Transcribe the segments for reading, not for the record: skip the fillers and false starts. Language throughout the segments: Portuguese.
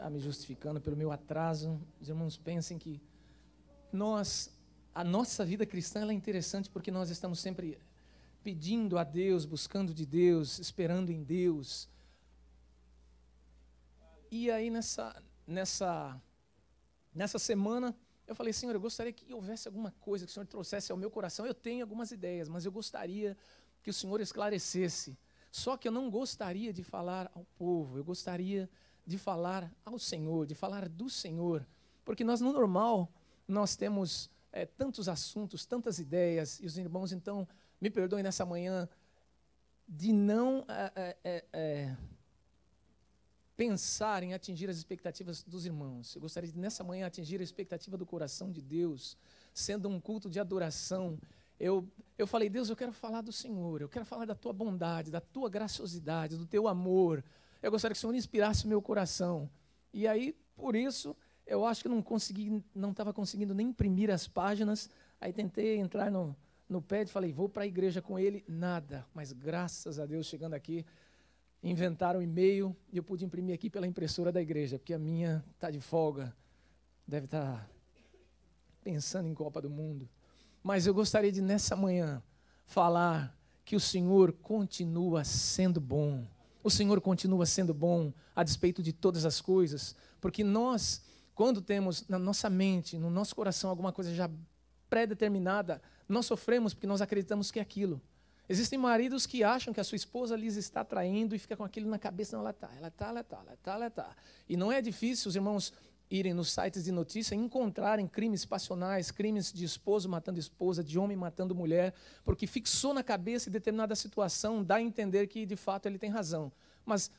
me justificando pelo meu atraso. Os irmãos pensem que a nossa vida cristã ela é interessante porque nós estamos sempre pedindo a Deus, buscando de Deus, esperando em Deus. E aí nessa semana eu falei, Senhor, eu gostaria que houvesse alguma coisa que o Senhor trouxesse ao meu coração. Eu tenho algumas ideias, mas eu gostaria que o Senhor esclarecesse. Só que eu não gostaria de falar ao povo, eu gostaria de falar ao Senhor, de falar do Senhor. Porque nós, no normal, nós temos tantos assuntos, tantas ideias, e os irmãos, então, me perdoem nessa manhã de não pensar em atingir as expectativas dos irmãos. Eu gostaria de, nessa manhã, atingir a expectativa do coração de Deus, sendo um culto de adoração. Eu falei, Deus, eu quero falar do Senhor, eu quero falar da Tua bondade, da Tua graciosidade, do Teu amor. Eu gostaria que o Senhor inspirasse o meu coração. E aí, por isso, eu acho que não estava conseguindo nem imprimir as páginas. Aí tentei entrar no pad, falei, vou para a igreja com ele, nada. Mas graças a Deus, chegando aqui, inventaram um e-mail e eu pude imprimir aqui pela impressora da igreja, porque a minha está de folga, deve estar pensando em Copa do Mundo. Mas eu gostaria de, nessa manhã, falar que o Senhor continua sendo bom. O Senhor continua sendo bom a despeito de todas as coisas, porque nós, quando temos na nossa mente, no nosso coração, alguma coisa já pré-determinada, nós sofremos porque nós acreditamos que é aquilo. Existem maridos que acham que a sua esposa lhes está traindo e fica com aquilo na cabeça. Não, ela está. E não é difícil os irmãos irem nos sites de notícia e encontrarem crimes passionais, crimes de esposo matando esposa, de homem matando mulher, porque fixou na cabeça em determinada situação, dá a entender que de fato ele tem razão. Mas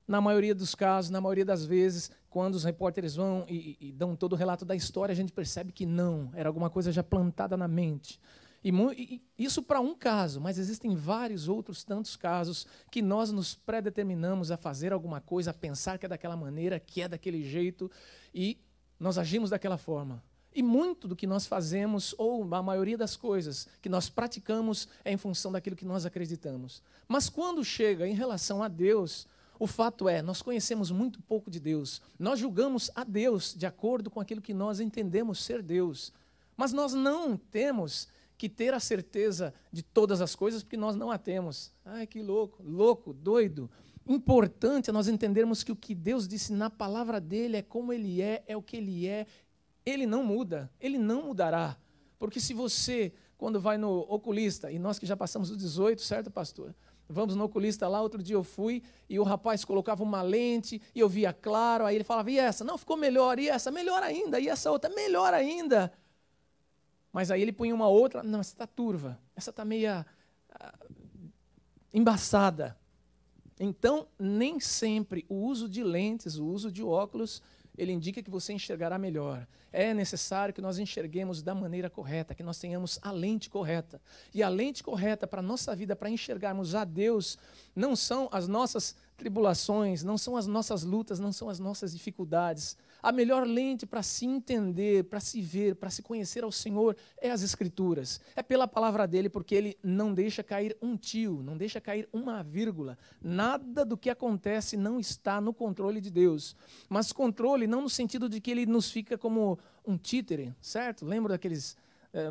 na maioria dos casos, na maioria das vezes, quando os repórteres vão e dão todo o relato da história, a gente percebe que não, era alguma coisa já plantada na mente. E isso para um caso, mas existem vários outros tantos casos que nós nos predeterminamos a fazer alguma coisa, a pensar que é daquela maneira, que é daquele jeito, e nós agimos daquela forma. E muito do que nós fazemos, ou a maioria das coisas que nós praticamos, é em função daquilo que nós acreditamos. Mas quando chega em relação a Deus, o fato é, nós conhecemos muito pouco de Deus. Nós julgamos a Deus de acordo com aquilo que nós entendemos ser Deus. Mas nós não temos que ter a certeza de todas as coisas, porque nós não a temos. Ai, que louco, doido. Importante é nós entendermos que o que Deus disse na palavra dele é como ele é o que ele é. Ele não muda, ele não mudará. Porque se você, quando vai no oculista, e nós que já passamos dos 18, certo, pastor? Vamos no oculista lá, outro dia eu fui, e o rapaz colocava uma lente, e eu via claro, aí ele falava, e essa? Não, ficou melhor, e essa? Melhor ainda, e essa outra? Melhor ainda. Mas aí ele punha uma outra, não, essa está turva, essa está meia embaçada. Então, nem sempre o uso de lentes, o uso de óculos, ele indica que você enxergará melhor. É necessário que nós enxerguemos da maneira correta, que nós tenhamos a lente correta. E a lente correta para a nossa vida, para enxergarmos a Deus, não são as nossas tribulações, não são as nossas lutas, não são as nossas dificuldades. A melhor lente para se entender, para se ver, para se conhecer ao Senhor é as Escrituras. É pela palavra dele, porque ele não deixa cair um tio, não deixa cair uma vírgula. Nada do que acontece não está no controle de Deus. Mas controle não no sentido de que ele nos fica como um títere, certo? Lembra daqueles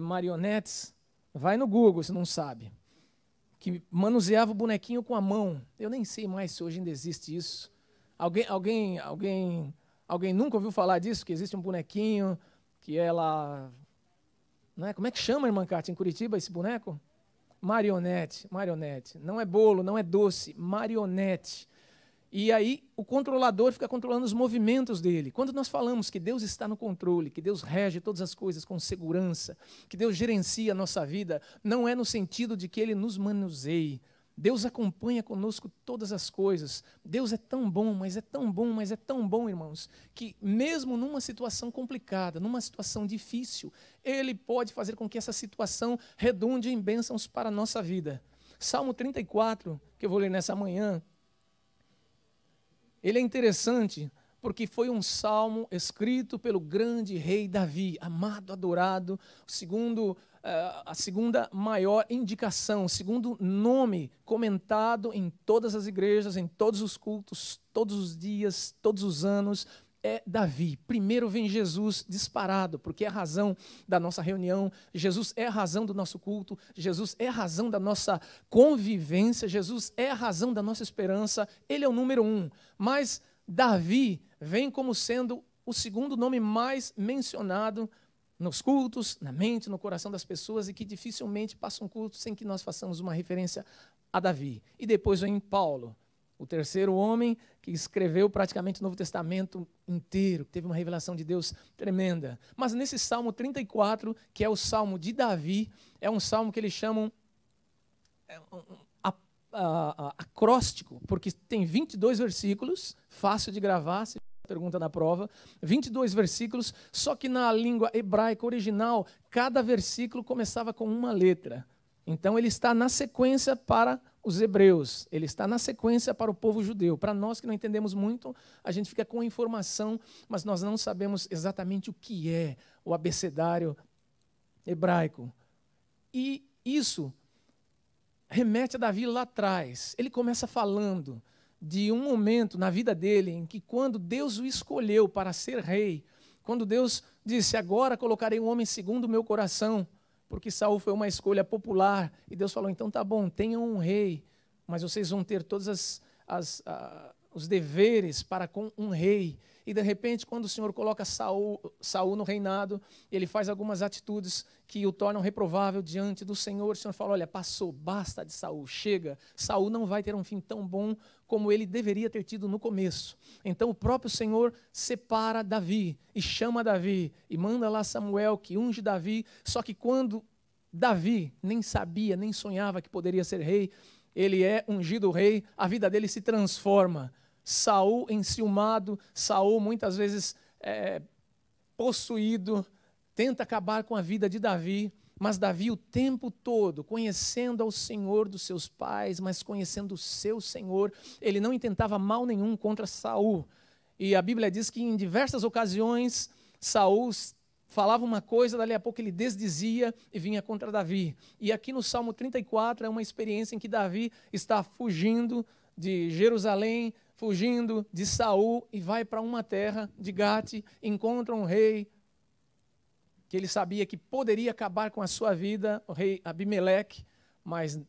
marionetes? Vai no Google se não sabe. Que manuseava o bonequinho com a mão. Eu nem sei mais se hoje ainda existe isso. Alguém nunca ouviu falar disso? Que existe um bonequinho que ela... Não é? Como é que chama, irmã Cátia, em Curitiba, esse boneco? Marionete. Não é bolo, não é doce, marionete. E aí o controlador fica controlando os movimentos dele. Quando nós falamos que Deus está no controle, que Deus rege todas as coisas com segurança, que Deus gerencia a nossa vida, não é no sentido de que Ele nos manuseie. Deus acompanha conosco todas as coisas. Deus é tão bom, mas é tão bom, mas é tão bom, irmãos, que mesmo numa situação complicada, numa situação difícil, Ele pode fazer com que essa situação redunde em bênçãos para a nossa vida. Salmo 34, que eu vou ler nessa manhã, ele é interessante porque foi um salmo escrito pelo grande rei Davi, amado, adorado, a segunda maior indicação, o segundo nome comentado em todas as igrejas, em todos os cultos, todos os dias, todos os anos. é Davi. Primeiro vem Jesus disparado, porque é a razão da nossa reunião, Jesus é a razão do nosso culto, Jesus é a razão da nossa convivência, Jesus é a razão da nossa esperança, ele é o número 1. Mas Davi vem como sendo o segundo nome mais mencionado nos cultos, na mente, no coração das pessoas, e que dificilmente passa um culto sem que nós façamos uma referência a Davi. E depois vem Paulo, o terceiro homem que escreveu praticamente o Novo Testamento inteiro, que teve uma revelação de Deus tremenda. Mas nesse Salmo 34, que é o Salmo de Davi, é um salmo que eles chamam acróstico, porque tem 22 versículos, fácil de gravar, se pergunta na prova, 22 versículos, só que na língua hebraica original, cada versículo começava com uma letra. Então ele está na sequência para os hebreus, ele está na sequência para o povo judeu. Para nós que não entendemos muito, a gente fica com a informação, mas nós não sabemos exatamente o que é o abecedário hebraico. E isso remete a Davi lá atrás. Ele começa falando de um momento na vida dele em que, quando Deus o escolheu para ser rei, quando Deus disse: agora colocarei um homem segundo o meu coração, porque Saul foi uma escolha popular, e Deus falou: então tá bom, tenham um rei, mas vocês vão ter todos os deveres para com um rei. E de repente, quando o Senhor coloca Saul no reinado, ele faz algumas atitudes que o tornam reprovável diante do Senhor. O Senhor fala: olha, passou, basta de Saul, chega. Saul não vai ter um fim tão bom como ele deveria ter tido no começo. Então o próprio Senhor separa Davi e chama Davi e manda lá Samuel, que unge Davi. Só que quando Davi nem sabia, nem sonhava que poderia ser rei, ele é ungido rei, a vida dele se transforma. Saul enciumado, Saul muitas vezes possuído, tenta acabar com a vida de Davi, mas Davi o tempo todo, conhecendo ao Senhor dos seus pais, mas conhecendo o seu Senhor, ele não intentava mal nenhum contra Saul. E a Bíblia diz que em diversas ocasiões Saul falava uma coisa, dali a pouco ele desdizia e vinha contra Davi. E aqui no Salmo 34 é uma experiência em que Davi está fugindo de Jerusalém, fugindo de Saul, e vai para uma terra de Gate, encontra um rei que ele sabia que poderia acabar com a sua vida, o rei Abimeleque. Mas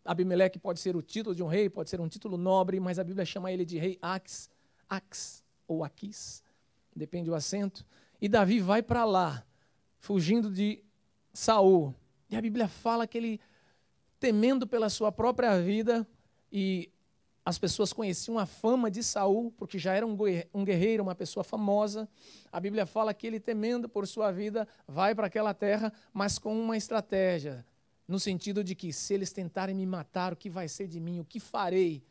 Abimeleque pode ser o título de um rei, pode ser um título nobre, mas a Bíblia chama ele de rei Ax ou Aquis, depende do acento. E Davi vai para lá, fugindo de Saul. E a Bíblia fala que ele, temendo pela sua própria vida, e as pessoas conheciam a fama de Saul, porque já era um guerreiro, uma pessoa famosa. A Bíblia fala que ele, temendo por sua vida, vai para aquela terra, mas com uma estratégia, no sentido de que, se eles tentarem me matar, o que vai ser de mim? O que farei?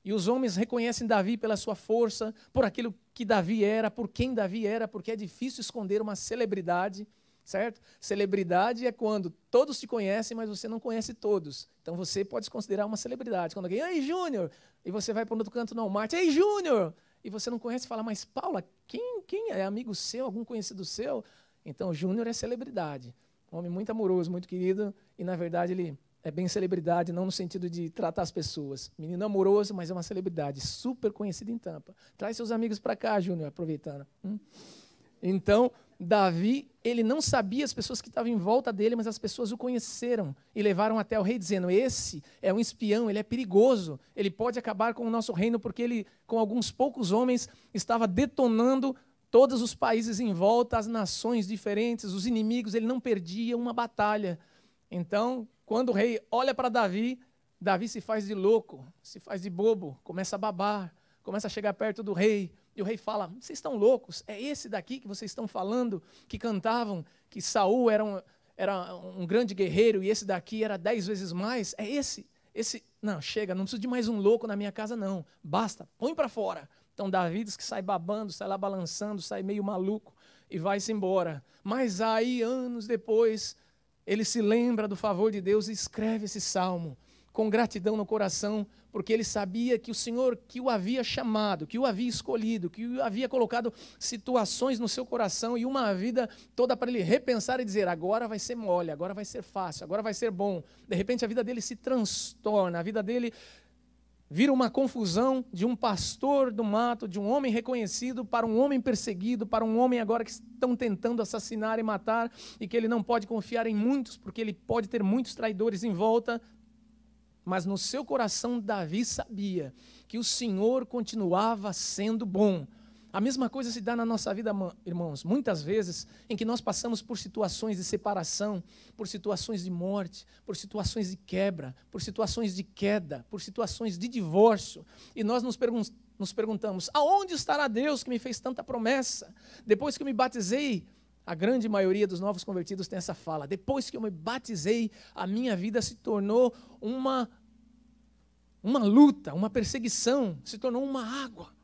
E os homens reconhecem Davi pela sua força, por aquilo que Davi era, por quem Davi era, porque é difícil esconder uma celebridade, certo? Celebridade é quando todos te conhecem, mas você não conhece todos. Então você pode se considerar uma celebridade. Quando alguém: ei, Júnior! E você vai para o outro canto no Walmart: ei, Júnior! E você não conhece e fala: mas Paula, quem é amigo seu, algum conhecido seu? Então Júnior é celebridade. Um homem muito amoroso, muito querido, e na verdade ele é bem celebridade, não no sentido de tratar as pessoas. Menino amoroso, mas é uma celebridade, super conhecido em Tampa. Traz seus amigos para cá, Júnior, aproveitando. Então, Davi, ele não sabia as pessoas que estavam em volta dele, mas as pessoas o conheceram e levaram até o rei, dizendo: esse é um espião, ele é perigoso, ele pode acabar com o nosso reino, porque ele, com alguns poucos homens, estava detonando todos os países em volta, as nações diferentes, os inimigos. Ele não perdia uma batalha. Então, quando o rei olha para Davi, Davi se faz de louco, se faz de bobo, começa a babar, começa a chegar perto do rei. E o rei fala: vocês estão loucos? É esse daqui que vocês estão falando, que cantavam que Saul era um grande guerreiro e esse daqui era 10 vezes mais? É esse? Não, chega, não preciso de mais um louco na minha casa, não. Basta, põe para fora. Então Davi diz que sai babando, sai lá balançando, sai meio maluco e vai-se embora. Mas aí, anos depois, ele se lembra do favor de Deus e escreve esse salmo com gratidão no coração, porque ele sabia que o Senhor, que o havia chamado, que o havia escolhido, que o havia colocado situações no seu coração e uma vida toda para ele repensar e dizer: agora vai ser mole, agora vai ser fácil, agora vai ser bom. De repente a vida dele se transtorna, a vida dele vira uma confusão de um pastor do mato, de um homem reconhecido, para um homem perseguido, para um homem agora que estão tentando assassinar e matar, e que ele não pode confiar em muitos, porque ele pode ter muitos traidores em volta. Mas no seu coração, Davi sabia que o Senhor continuava sendo bom. A mesma coisa se dá na nossa vida, irmãos, muitas vezes em que nós passamos por situações de separação, por situações de morte, por situações de quebra, por situações de queda, por situações de divórcio, e nós nos perguntamos, aonde estará Deus que me fez tanta promessa? Depois que eu me batizei, a grande maioria dos novos convertidos tem essa fala, depois que eu me batizei, a minha vida se tornou uma luta, uma perseguição, se tornou uma água.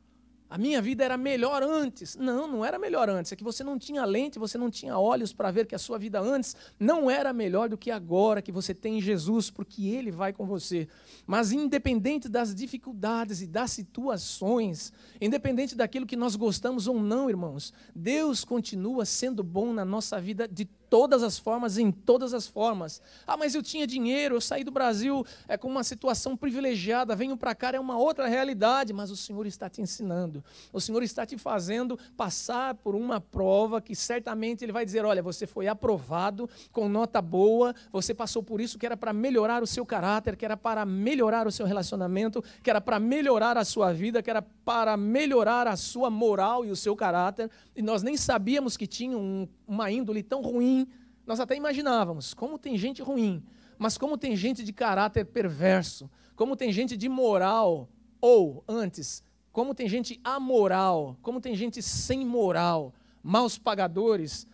A minha vida era melhor antes. Não, não era melhor antes. É que você não tinha lente, você não tinha olhos para ver que a sua vida antes não era melhor do que agora que você tem em Jesus, porque Ele vai com você. Mas independente das dificuldades e das situações, independente daquilo que nós gostamos ou não, irmãos, Deus continua sendo bom na nossa vida de todas as formas, em todas as formas. Ah, mas eu tinha dinheiro, eu saí do Brasil com uma situação privilegiada, venho para cá, é uma outra realidade, mas o Senhor está te ensinando, o Senhor está te fazendo passar por uma prova que certamente Ele vai dizer, olha, você foi aprovado com nota boa, você passou por isso que era para melhorar o seu caráter, que era para melhorar o seu relacionamento, que era para melhorar a sua vida, que era para melhorar a sua moral e o seu caráter, e nós nem sabíamos que tinha uma índole tão ruim. Nós até imaginávamos, como tem gente ruim, mas como tem gente de caráter perverso, como tem gente de moral, ou antes, como tem gente amoral, como tem gente sem moral, maus pagadores,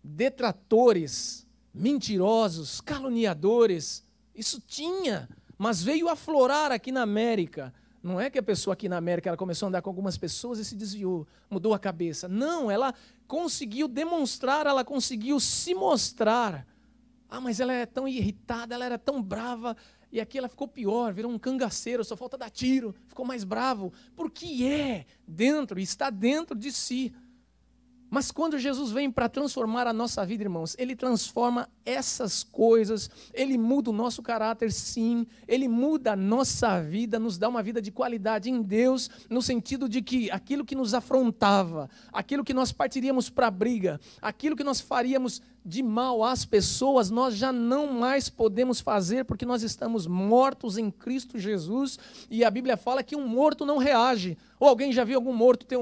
detratores, mentirosos, caluniadores. Isso tinha, mas veio aflorar aqui na América. Não é que a pessoa aqui na América ela começou a andar com algumas pessoas e se desviou, mudou a cabeça. Não, ela conseguiu demonstrar, ela conseguiu se mostrar. Ah, mas ela é tão irritada, ela era tão brava, e aqui ela ficou pior, virou um cangaceiro, só falta dar tiro, ficou mais bravo. Porque dentro, está dentro de si. Mas quando Jesus vem para transformar a nossa vida, irmãos, Ele transforma essas coisas, Ele muda o nosso caráter, sim, Ele muda a nossa vida, nos dá uma vida de qualidade em Deus, no sentido de que aquilo que nos afrontava, aquilo que nós partiríamos para a briga, aquilo que nós faríamos de mal às pessoas, nós já não mais podemos fazer, porque nós estamos mortos em Cristo Jesus, e a Bíblia fala que um morto não reage. Ou alguém já viu algum morto ter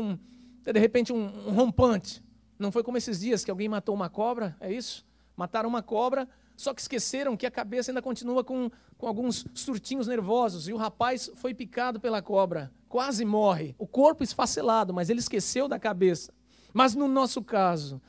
de repente um rompante? Não foi como esses dias que alguém matou uma cobra, é isso? Mataram uma cobra, só que esqueceram que a cabeça ainda continua com alguns surtinhos nervosos, e o rapaz foi picado pela cobra, quase morre, o corpo esfacelado, mas ele esqueceu da cabeça. Mas no nosso caso,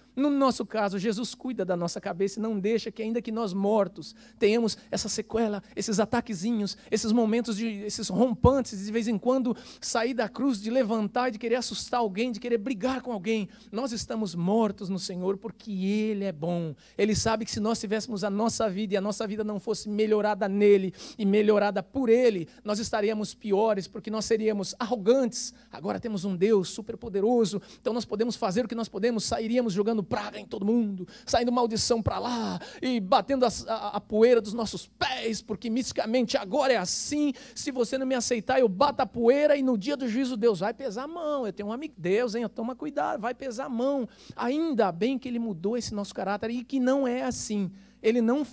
Jesus cuida da nossa cabeça e não deixa que, ainda que nós mortos, tenhamos essa sequela, esses ataquezinhos, esses momentos, esses rompantes, de vez em quando sair da cruz, de levantar, de querer assustar alguém, de querer brigar com alguém. Nós estamos mortos no Senhor porque Ele é bom. Ele sabe que se nós tivéssemos a nossa vida e a nossa vida não fosse melhorada nele e melhorada por Ele, nós estaríamos piores, porque nós seríamos arrogantes. Agora temos um Deus super poderoso, então nós podemos fazer o que nós podemos, sairíamos jogando praga em todo mundo, saindo maldição para lá e batendo a poeira dos nossos pés, porque misticamente agora é assim, se você não me aceitar eu bato a poeira e no dia do juízo Deus vai pesar a mão. Eu tenho um amigo, Deus, toma cuidado, vai pesar a mão. Ainda bem que Ele mudou esse nosso caráter e que não é assim. Ele não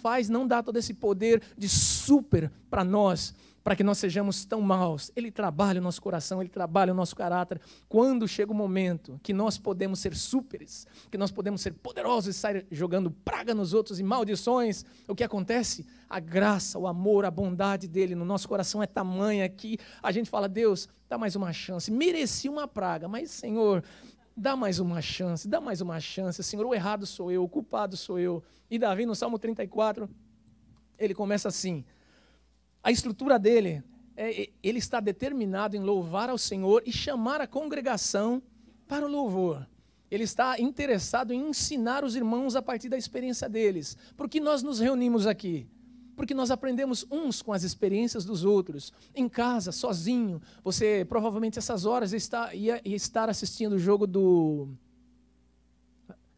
dá todo esse poder de super para nós, para que nós sejamos tão maus. Ele trabalha o nosso coração, Ele trabalha o nosso caráter. Quando chega o momento que nós podemos ser súperes, que nós podemos ser poderosos e sair jogando praga nos outros e maldições, o que acontece? A graça, o amor, a bondade dEle no nosso coração é tamanha que a gente fala, Deus, dá mais uma chance. Mereci uma praga, mas Senhor, dá mais uma chance, dá mais uma chance. Senhor, o errado sou eu, o culpado sou eu. E Davi, no Salmo 34, ele começa assim. A estrutura dele, ele está determinado em louvar ao Senhor e chamar a congregação para o louvor. Ele está interessado em ensinar os irmãos a partir da experiência deles. Por que nós nos reunimos aqui? Porque nós aprendemos uns com as experiências dos outros. Em casa, sozinho, você provavelmente essas horas ia estar assistindo o jogo do...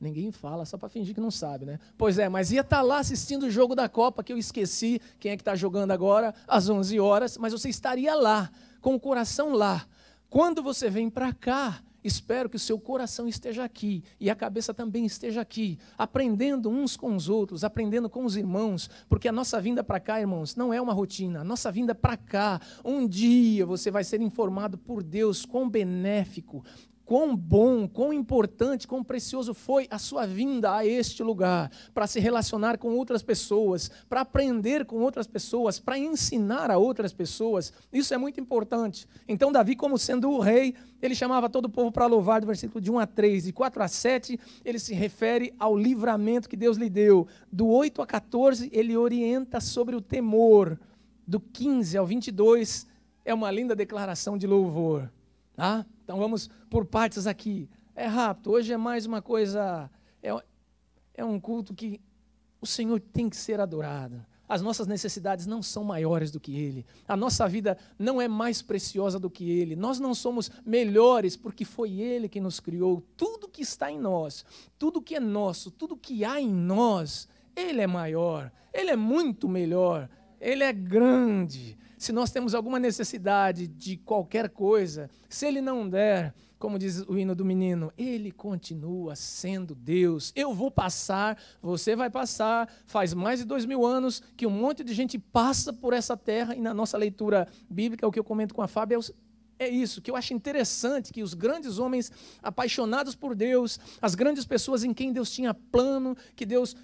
Ninguém fala, só para fingir que não sabe, né? Pois é, mas ia estar lá assistindo o jogo da Copa, que eu esqueci quem é que está jogando agora, às 11 horas, mas você estaria lá, com o coração lá. Quando você vem para cá, espero que o seu coração esteja aqui e a cabeça também esteja aqui, aprendendo uns com os outros, aprendendo com os irmãos, porque a nossa vinda para cá, irmãos, não é uma rotina. A nossa vinda para cá, um dia você vai ser informado por Deus quão benéfico, quão bom, quão importante, quão precioso foi a sua vinda a este lugar, para se relacionar com outras pessoas, para aprender com outras pessoas, para ensinar a outras pessoas. Isso é muito importante. Então Davi, como sendo o rei, ele chamava todo o povo para louvar, do versículo de 1 a 3, de 4 a 7, ele se refere ao livramento que Deus lhe deu. Do 8 a 14, ele orienta sobre o temor. Do 15 ao 22, é uma linda declaração de louvor. Tá? Então vamos por partes aqui. É rápido, hoje é mais uma coisa, é um culto que o Senhor tem que ser adorado. As nossas necessidades não são maiores do que Ele. A nossa vida não é mais preciosa do que Ele. Nós não somos melhores porque foi Ele que nos criou. Tudo que está em nós, tudo que é nosso, tudo que há em nós, Ele é maior, Ele é muito melhor, Ele é grande. Se nós temos alguma necessidade de qualquer coisa, se Ele não der, como diz o hino do menino, Ele continua sendo Deus. Eu vou passar, você vai passar. Faz mais de 2000 anos que um monte de gente passa por essa terra, e na nossa leitura bíblica, o que eu comento com a Fábia é isso, que eu acho interessante, que os grandes homens apaixonados por Deus, as grandes pessoas em quem Deus tinha plano, que Deus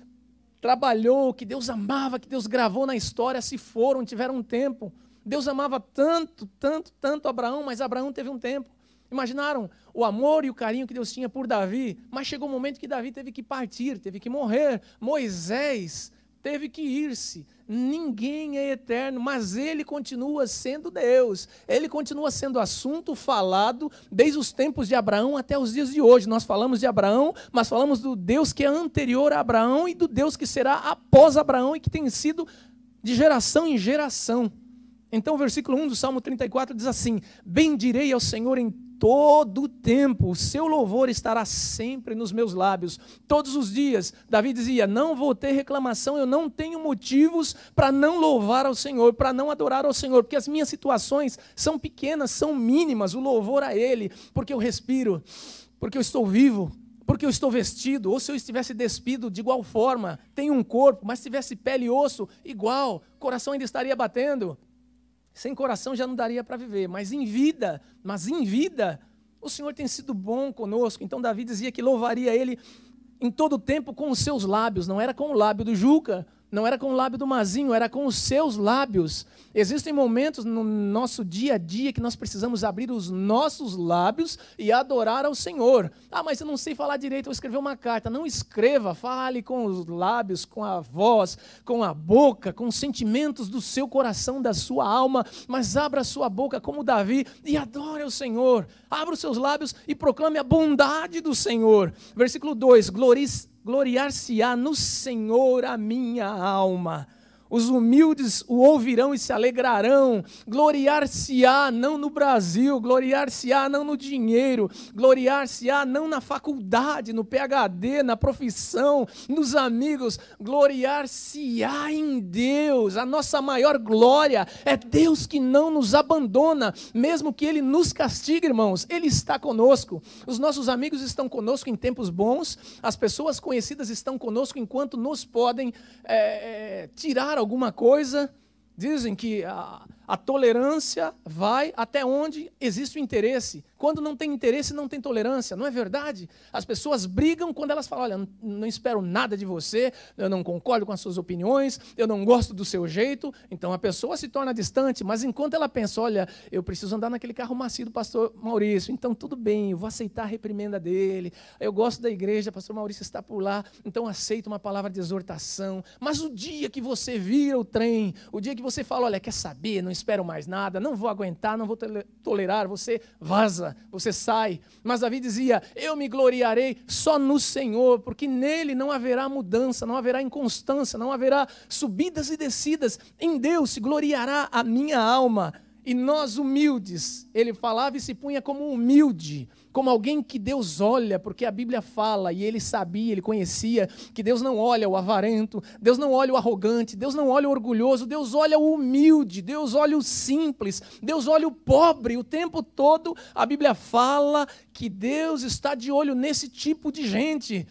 trabalhou, que Deus amava, que Deus gravou na história, se foram, tiveram um tempo. Deus amava tanto, tanto, tanto Abraão, mas Abraão teve um tempo. Imaginaram o amor e o carinho que Deus tinha por Davi, mas chegou um momento que Davi teve que partir, teve que morrer. Moisés teve que ir-se. Ninguém é eterno, mas ele continua sendo Deus. Ele continua sendo assunto falado desde os tempos de Abraão até os dias de hoje. Nós falamos de Abraão, mas falamos do Deus que é anterior a Abraão e do Deus que será após Abraão e que tem sido de geração em geração. Então o versículo 1 do Salmo 34 diz assim: bendirei ao Senhor em todo o tempo, o seu louvor estará sempre nos meus lábios. Todos os dias, Davi dizia, não vou ter reclamação, eu não tenho motivos para não louvar ao Senhor, para não adorar ao Senhor, porque as minhas situações são pequenas, são mínimas, o louvor a Ele, porque eu respiro, porque eu estou vivo, porque eu estou vestido, ou se eu estivesse despido de igual forma, tenho um corpo, mas se tivesse pele e osso, igual, o coração ainda estaria batendo. Sem coração já não daria para viver, mas em vida, o Senhor tem sido bom conosco. Então Davi dizia que louvaria Ele em todo o tempo com os seus lábios, não era com o lábio do Juca, não era com o lábio do Mazinho, era com os seus lábios. Existem momentos no nosso dia a dia que nós precisamos abrir os nossos lábios e adorar ao Senhor. Ah, mas eu não sei falar direito, vou escrever uma carta. Não escreva, fale com os lábios, com a voz, com a boca, com os sentimentos do seu coração, da sua alma, mas abra a sua boca como Davi e adore ao Senhor. Abra os seus lábios e proclame a bondade do Senhor. Versículo 2, gloriar-se-á no Senhor a minha alma. Os humildes o ouvirão e se alegrarão. Gloriar-se-á não no Brasil, gloriar-se-á não no dinheiro, gloriar-se-á não na faculdade, no PhD, na profissão, nos amigos, gloriar-se-á em Deus. A nossa maior glória é Deus que não nos abandona, mesmo que Ele nos castigue, irmãos, Ele está conosco. Os nossos amigos estão conosco em tempos bons, as pessoas conhecidas estão conosco enquanto nos podem tirar alguma coisa. Dizem que a tolerância vai até onde existe o interesse. Quando não tem interesse, não tem tolerância, não é verdade? As pessoas brigam quando elas falam, olha, não espero nada de você, eu não concordo com as suas opiniões, eu não gosto do seu jeito, então a pessoa se torna distante, mas enquanto ela pensa, olha, eu preciso andar naquele carro macio do pastor Maurício, então tudo bem, eu vou aceitar a reprimenda dele, eu gosto da igreja, pastor Maurício está por lá, então aceito uma palavra de exortação, mas o dia que você vira o trem, o dia que você fala, olha, quer saber, não espero mais nada, não vou aguentar, não vou tolerar, você vaza, você sai. Mas Davi dizia, eu me gloriarei só no Senhor, porque nele não haverá mudança, não haverá inconstância, não haverá subidas e descidas. Em Deus se gloriará a minha alma. E nós humildes, ele falava e se punha como humilde, como alguém que Deus olha, porque a Bíblia fala, e ele sabia, ele conhecia, que Deus não olha o avarento, Deus não olha o arrogante, Deus não olha o orgulhoso, Deus olha o humilde, Deus olha o simples, Deus olha o pobre. O tempo todo a Bíblia fala que Deus está de olho nesse tipo de gente.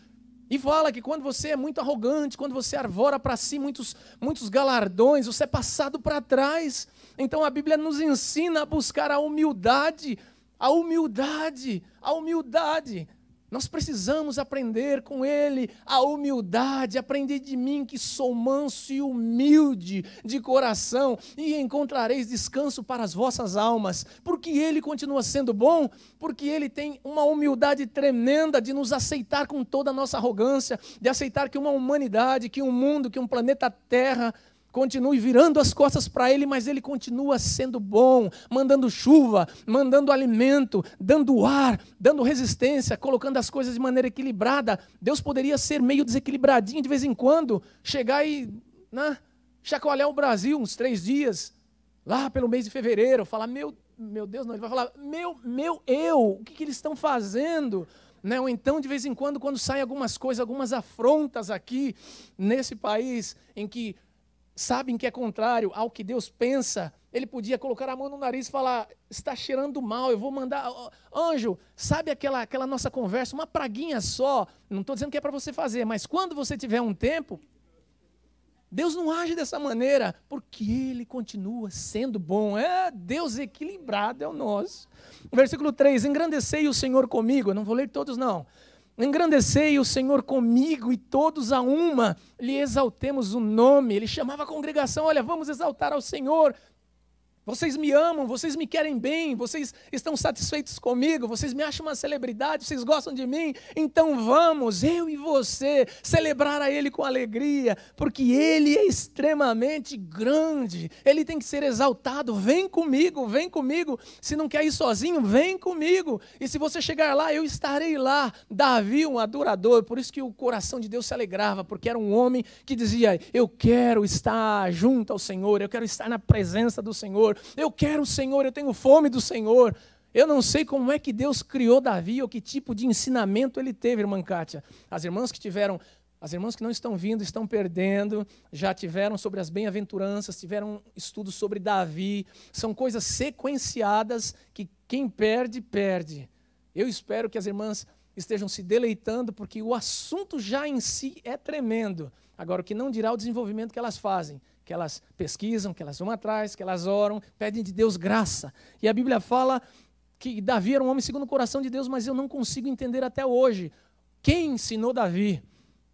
E fala que quando você é muito arrogante, quando você arvora para si muitos galardões, você é passado para trás. Então a Bíblia nos ensina a buscar a humildade, a humildade, a humildade. Nós precisamos aprender com ele a humildade, aprender de mim que sou manso e humilde de coração, e encontrareis descanso para as vossas almas, porque ele continua sendo bom, porque ele tem uma humildade tremenda de nos aceitar com toda a nossa arrogância, de aceitar que uma humanidade, que um mundo, que um planeta Terra continue virando as costas para ele, mas ele continua sendo bom, mandando chuva, mandando alimento, dando ar, dando resistência, colocando as coisas de maneira equilibrada. Deus poderia ser meio desequilibradinho de vez em quando, chegar e chacoalhar o Brasil uns 3 dias, lá pelo mês de fevereiro, falar, meu Deus, não, ele vai falar, o que eles estão fazendo? Ou então, de vez em quando saem algumas coisas, algumas afrontas aqui, nesse país, em que sabem que é contrário ao que Deus pensa, ele podia colocar a mão no nariz e falar, está cheirando mal, eu vou mandar, anjo, sabe aquela nossa conversa, uma praguinha só, não estou dizendo que é para você fazer, mas quando você tiver um tempo, Deus não age dessa maneira, porque ele continua sendo bom, Deus equilibrado é o nosso. Versículo 3, engrandecei o Senhor comigo, eu não vou ler todos não, engrandecei o Senhor comigo e todos a uma lhe exaltemos o nome. Ele chamava a congregação, olha, vamos exaltar ao Senhor. Vocês me amam, vocês me querem bem, vocês estão satisfeitos comigo, vocês me acham uma celebridade, vocês gostam de mim, então vamos, eu e você, celebrar a Ele com alegria, porque Ele é extremamente grande, Ele tem que ser exaltado. Vem comigo, se não quer ir sozinho, vem comigo, e se você chegar lá, eu estarei lá. Davi, um adorador, por isso que o coração de Deus se alegrava, porque era um homem que dizia, eu quero estar junto ao Senhor, eu quero estar na presença do Senhor, eu quero o Senhor, eu tenho fome do Senhor. Eu não sei como é que Deus criou Davi ou que tipo de ensinamento ele teve, irmã Kátia. As irmãs que não estão vindo, estão perdendo, já tiveram sobre as bem-aventuranças, tiveram estudos sobre Davi, são coisas sequenciadas que quem perde, perde. Eu espero que as irmãs estejam se deleitando, porque o assunto já em si é tremendo. Agora, o que não dirá o desenvolvimento que elas fazem, que elas pesquisam, que elas vão atrás, que elas oram, pedem de Deus graça. E a Bíblia fala que Davi era um homem segundo o coração de Deus, mas eu não consigo entender até hoje. Quem ensinou Davi?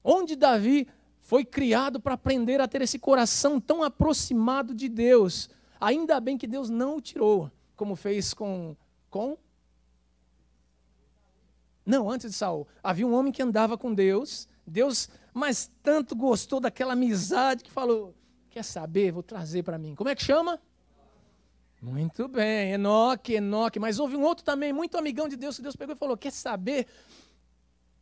Onde Davi foi criado para aprender a ter esse coração tão aproximado de Deus? Ainda bem que Deus não o tirou, como fez com... Não, antes de Saul. Havia um homem que andava com Deus, mas tanto gostou daquela amizade que falou, quer saber, vou trazer para mim. Como é que chama? Muito bem, Enoque, mas houve um outro também, muito amigão de Deus, que Deus pegou e falou, quer saber,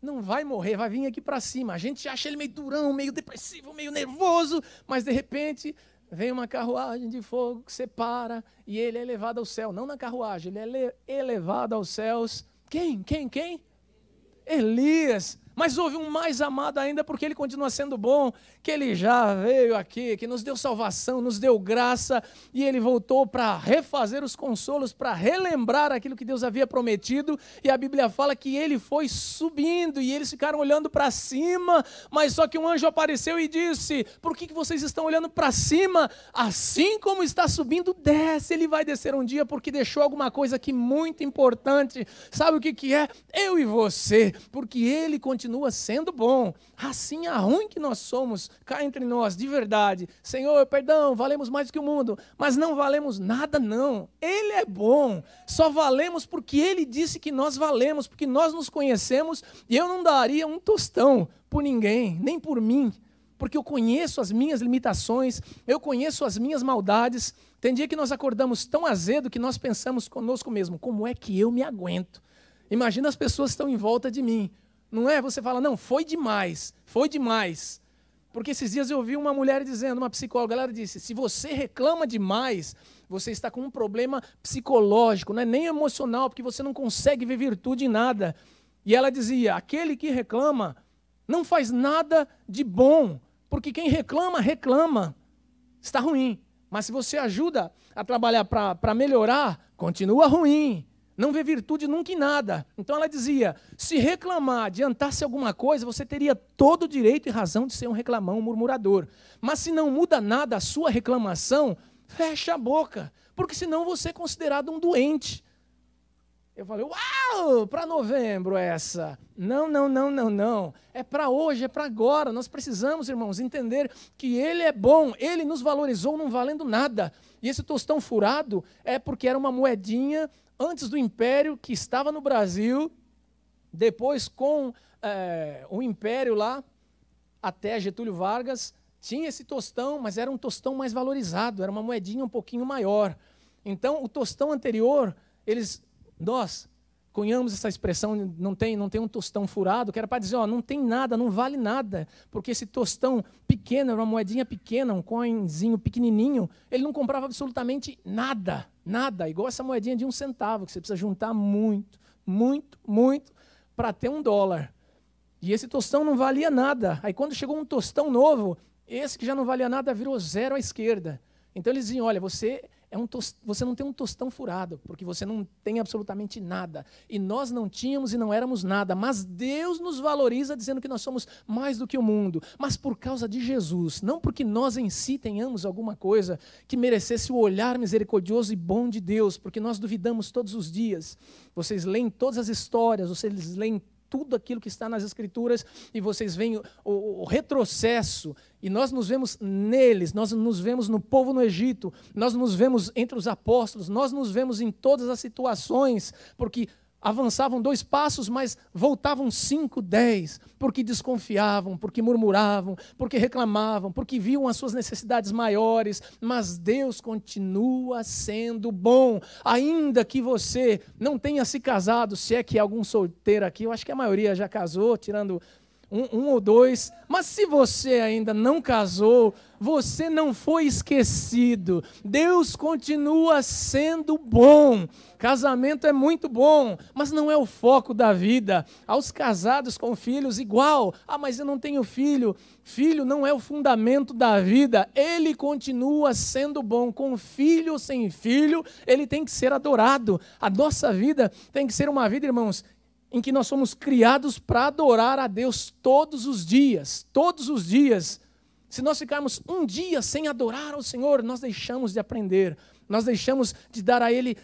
não vai morrer, vai vir aqui para cima. A gente acha ele meio durão, meio depressivo, meio nervoso, mas de repente vem uma carruagem de fogo que separa e ele é levado ao céu. Não na carruagem, ele é elevado aos céus. Quem? Elias. Mas houve um mais amado ainda, porque ele continua sendo bom, que ele já veio aqui, que nos deu salvação, nos deu graça, e ele voltou para refazer os consolos, para relembrar aquilo que Deus havia prometido, e a Bíblia fala que ele foi subindo, e eles ficaram olhando para cima, mas só que um anjo apareceu e disse, por que vocês estão olhando para cima? Assim como está subindo, desce. Ele vai descer um dia, porque deixou alguma coisa aqui muito importante. Sabe o que é? Eu e você, porque ele continua sendo bom. Assim a ruim que nós somos, cá entre nós, de verdade. Senhor, perdão, valemos mais do que o mundo, mas não valemos nada não. Ele é bom, só valemos porque ele disse que nós valemos, porque nós nos conhecemos, e eu não daria um tostão por ninguém, nem por mim, porque eu conheço as minhas limitações, eu conheço as minhas maldades. Tem dia que nós acordamos tão azedo que nós pensamos conosco mesmo, como é que eu me aguento? Imagina as pessoas que estão em volta de mim. Não é? Você fala, não, foi demais. Porque esses dias eu ouvi uma mulher dizendo, uma psicóloga, ela disse, se você reclama demais, Você está com um problema psicológico, não é nem emocional, porque você não consegue ver virtude em nada. E ela dizia, aquele que reclama não faz nada de bom, porque quem reclama, reclama. Está ruim. Mas se você ajuda a trabalhar para melhorar, continua ruim. Não vê virtude nunca em nada. Então ela dizia, se reclamar adiantasse alguma coisa, você teria todo o direito e razão de ser um reclamão, um murmurador. Mas se não muda nada a sua reclamação, fecha a boca, porque senão você é considerado um doente. Eu falei, uau, para novembro essa. Não. É para hoje, é para agora. Nós precisamos, irmãos, entender que Ele é bom, Ele nos valorizou não valendo nada. E esse tostão furado é porque era uma moedinha antes do Império que estava no Brasil, depois com o Império lá, até Getúlio Vargas, tinha esse tostão, mas era um tostão mais valorizado, era uma moedinha um pouquinho maior. Então, o tostão anterior, nós cunhamos essa expressão, não tem um tostão furado, que era para dizer, não tem nada, não vale nada, porque esse tostão pequeno, era uma moedinha pequena, um coinzinho pequenininho, ele não comprava absolutamente nada, igual essa moedinha de 1 centavo, que você precisa juntar muito para ter $1. E esse tostão não valia nada. Aí quando chegou um tostão novo, esse que já não valia nada virou 0 à esquerda. Então eles diziam, olha, você não tem um tostão furado, porque você não tem absolutamente nada. E nós não tínhamos e não éramos nada, mas Deus nos valoriza dizendo que nós somos mais do que o mundo. Mas por causa de Jesus, não porque nós em si tenhamos alguma coisa que merecesse o olhar misericordioso e bom de Deus, porque nós duvidamos todos os dias. Vocês leem todas as histórias, vocês leem tudo aquilo que está nas Escrituras e vocês veem o retrocesso e nós nos vemos neles, nós nos vemos no povo no Egito, nós nos vemos entre os apóstolos, nós nos vemos em todas as situações, porque avançavam 2 passos, mas voltavam 5, 10, porque desconfiavam, porque murmuravam, porque reclamavam, porque viam as suas necessidades maiores, mas Deus continua sendo bom, ainda que você não tenha se casado, se é que algum solteiro aqui, eu acho que a maioria já casou, tirando um ou 2, mas se você ainda não casou, você não foi esquecido, Deus continua sendo bom. Casamento é muito bom, mas não é o foco da vida. Aos casados com filhos, igual. Mas eu não tenho filho. Filho não é o fundamento da vida. Ele continua sendo bom. Com filho ou sem filho, ele tem que ser adorado. A nossa vida tem que ser uma vida, irmãos, em que nós somos criados para adorar a Deus todos os dias. Todos os dias. Se nós ficarmos um dia sem adorar ao Senhor, nós deixamos de aprender. Nós deixamos de dar a Ele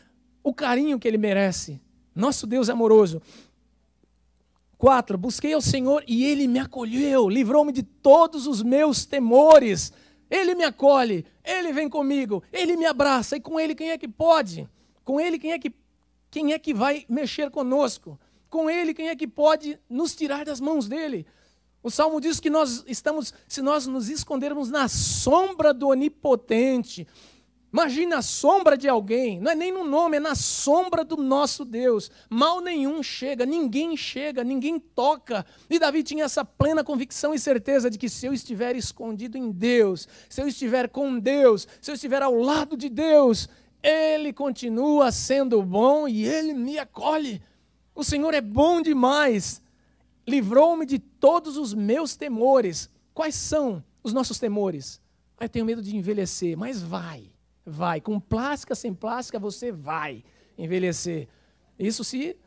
o carinho que Ele merece. Nosso Deus é amoroso. 4, busquei ao Senhor e Ele me acolheu, livrou-me de todos os meus temores. Ele me acolhe, Ele vem comigo, Ele me abraça. E com Ele quem é que pode? Com Ele quem é que vai mexer conosco? Com Ele quem é que pode nos tirar das mãos dEle? O Salmo diz que se nós nos escondermos na sombra do Onipotente. Imagina a sombra de alguém, não é nem no nome, é na sombra do nosso Deus. Mal nenhum chega, ninguém toca. E Davi tinha essa plena convicção e certeza de que se eu estiver escondido em Deus, se eu estiver com Deus, se eu estiver ao lado de Deus, Ele continua sendo bom e Ele me acolhe. O Senhor é bom demais. Livrou-me de todos os meus temores. Quais são os nossos temores? Eu tenho medo de envelhecer, mas vai, com plástica, sem plástica, você vai envelhecer. Isso se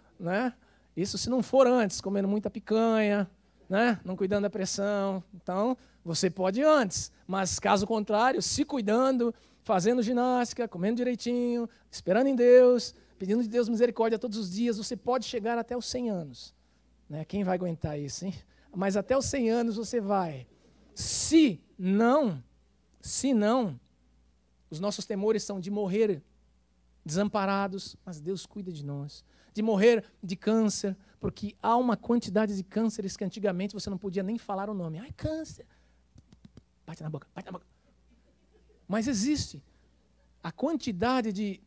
não for antes, comendo muita picanha, não cuidando da pressão. Então, você pode ir antes, mas caso contrário, se cuidando, fazendo ginástica, comendo direitinho, esperando em Deus, pedindo de Deus misericórdia todos os dias, você pode chegar até os 100 anos. Quem vai aguentar isso, hein? Mas até os 100 anos você vai. Se não, os nossos temores são de morrer desamparados, mas Deus cuida de nós. De morrer de câncer, porque há uma quantidade de cânceres que antigamente você não podia nem falar o nome. Ai, câncer. Bate na boca. Mas existe. A quantidade de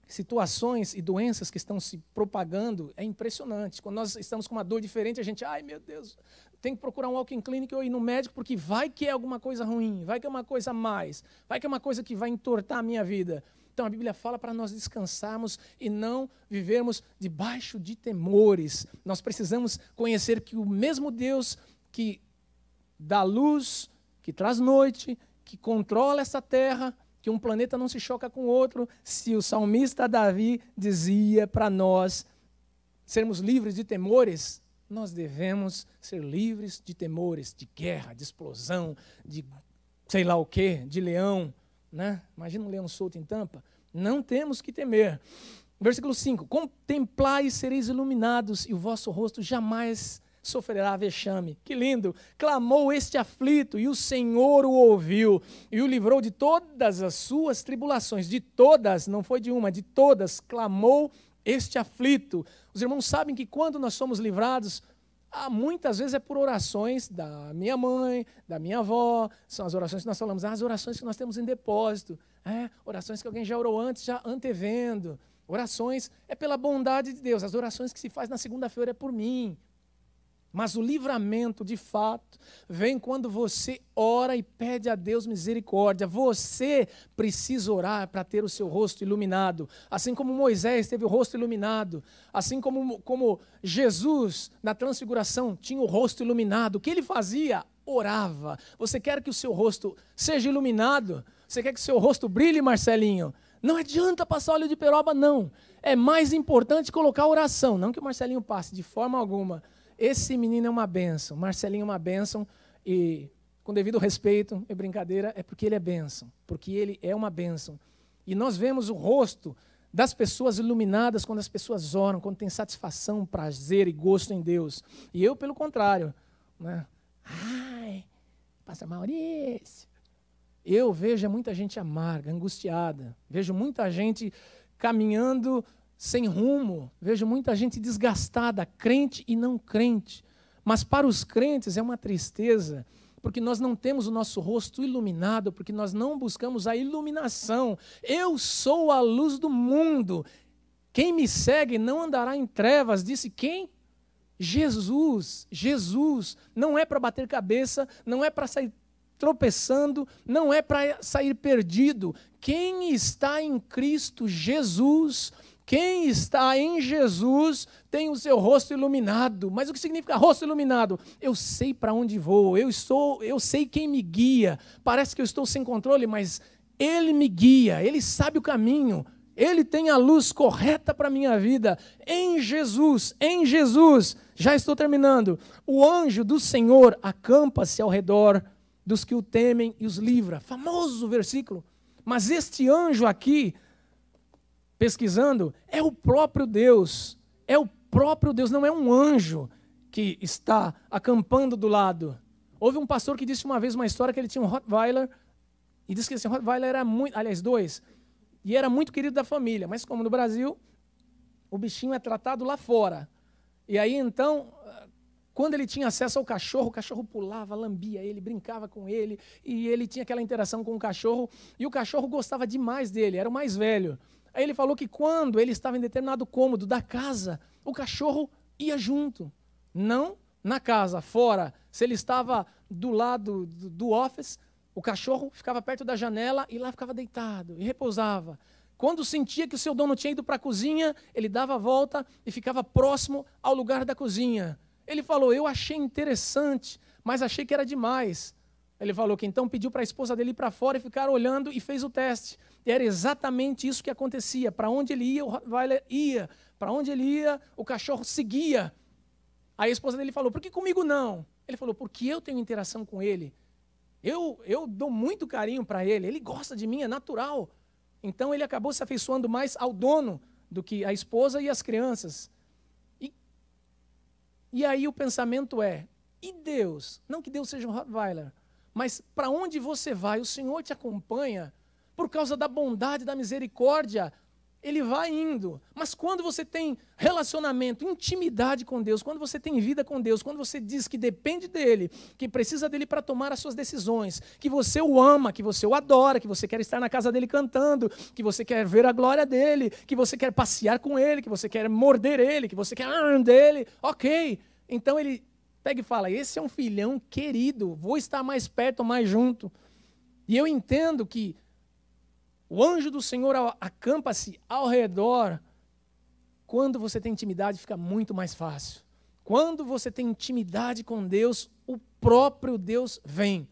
situações e doenças que estão se propagando é impressionante. Quando nós estamos com uma dor diferente, a gente, ai meu Deus, tem que procurar um walk-in clinic ou ir no médico, porque vai que é alguma coisa ruim, vai que é uma coisa a mais, vai que é uma coisa que vai entortar a minha vida. Então a Bíblia fala para nós descansarmos e não vivermos debaixo de temores. Nós precisamos conhecer que o mesmo Deus que dá luz, que traz noite, que controla essa terra, que um planeta não se choca com o outro, se o salmista Davi dizia para nós sermos livres de temores, nós devemos ser livres de temores, de guerra, de explosão, de sei lá o quê, de leão, né? Imagina um leão solto em Tampa. Não temos que temer. Versículo 5, contemplai e sereis iluminados, e o vosso rosto jamais sofrerá vexame. Que lindo! Clamou este aflito, e o Senhor o ouviu, e o livrou de todas as suas tribulações. De todas, não foi de uma, de todas, clamou este aflito. Os irmãos sabem que quando nós somos livrados, muitas vezes é por orações da minha mãe, da minha avó, são as orações que nós falamos, as orações que nós temos em depósito, orações que alguém já orou antes, já antevendo. Orações é pela bondade de Deus, as orações que se faz na segunda-feira é por mim. Mas o livramento, de fato, vem quando você ora e pede a Deus misericórdia. Você precisa orar para ter o seu rosto iluminado. Assim como Moisés teve o rosto iluminado. Assim como Jesus, na transfiguração, tinha o rosto iluminado. O que ele fazia? Orava. Você quer que o seu rosto seja iluminado? Você quer que o seu rosto brilhe, Marcelinho? Não adianta passar óleo de peroba, não. É mais importante colocar oração. Não que o Marcelinho passe, de forma alguma. Esse menino é uma bênção, Marcelinho é uma bênção, e com devido respeito, é brincadeira, é porque ele é bênção, porque ele é uma bênção. E nós vemos o rosto das pessoas iluminadas quando as pessoas oram, quando tem satisfação, prazer e gosto em Deus. E eu, pelo contrário, né? Ai, pastor Maurício. Eu vejo muita gente amarga, angustiada, vejo muita gente caminhando sem rumo, vejo muita gente desgastada, crente e não crente. Mas para os crentes é uma tristeza, porque nós não temos o nosso rosto iluminado, porque nós não buscamos a iluminação. Eu sou a luz do mundo. Quem me segue não andará em trevas, disse quem? Jesus. Jesus. Não é para bater cabeça, não é para sair tropeçando, não é para sair perdido. Quem está em Cristo Jesus, quem está em Jesus tem o seu rosto iluminado. Mas o que significa rosto iluminado? Eu sei para onde vou, eu sei quem me guia. Parece que eu estou sem controle, mas Ele me guia, Ele sabe o caminho, Ele tem a luz correta para a minha vida. Em Jesus, já estou terminando. O anjo do Senhor acampa-se ao redor dos que o temem e os livra. Famoso versículo. Mas este anjo aqui, pesquisando, é o próprio Deus. É o próprio Deus, não é um anjo que está acampando do lado. Houve um pastor que disse uma vez uma história que ele tinha um Rottweiler, e disse que esse Rottweiler era muito, aliás, 2, e era muito querido da família, mas como no Brasil, o bichinho é tratado lá fora. E aí, então, quando ele tinha acesso ao cachorro, o cachorro pulava, lambia ele, brincava com ele, e ele tinha aquela interação com o cachorro, e o cachorro gostava demais dele, era o mais velho. Aí ele falou que quando ele estava em determinado cômodo da casa, o cachorro ia junto. Não na casa, fora. Se ele estava do lado do office, o cachorro ficava perto da janela e lá ficava deitado e repousava. Quando sentia que o seu dono tinha ido para a cozinha, ele dava a volta e ficava próximo ao lugar da cozinha. Ele falou, eu achei interessante, mas achei que era demais. Ele falou que então pediu para a esposa dele ir para fora e ficar olhando e fez o teste. E era exatamente isso que acontecia. Para onde ele ia, o Rottweiler ia. Para onde ele ia, o cachorro seguia. Aí a esposa dele falou, por que comigo não? Ele falou, porque eu tenho interação com ele. Eu dou muito carinho para ele. Ele gosta de mim, é natural. Então ele acabou se afeiçoando mais ao dono do que a esposa e as crianças. E aí o pensamento é, e Deus? Não que Deus seja um Rottweiler, mas para onde você vai, o Senhor te acompanha, por causa da bondade, da misericórdia, Ele vai indo. Mas quando você tem relacionamento, intimidade com Deus, quando você tem vida com Deus, quando você diz que depende dEle, que precisa dEle para tomar as suas decisões, que você o ama, que você o adora, que você quer estar na casa dEle cantando, que você quer ver a glória dEle, que você quer passear com Ele, que você quer morder Ele, que você quer dEle, ok. Então Ele pega e fala, esse é um filhão querido, vou estar mais perto, mais junto. E eu entendo que O anjo do Senhor acampa-se ao redor. Quando você tem intimidade, fica muito mais fácil. Quando você tem intimidade com Deus, o próprio Deus vem.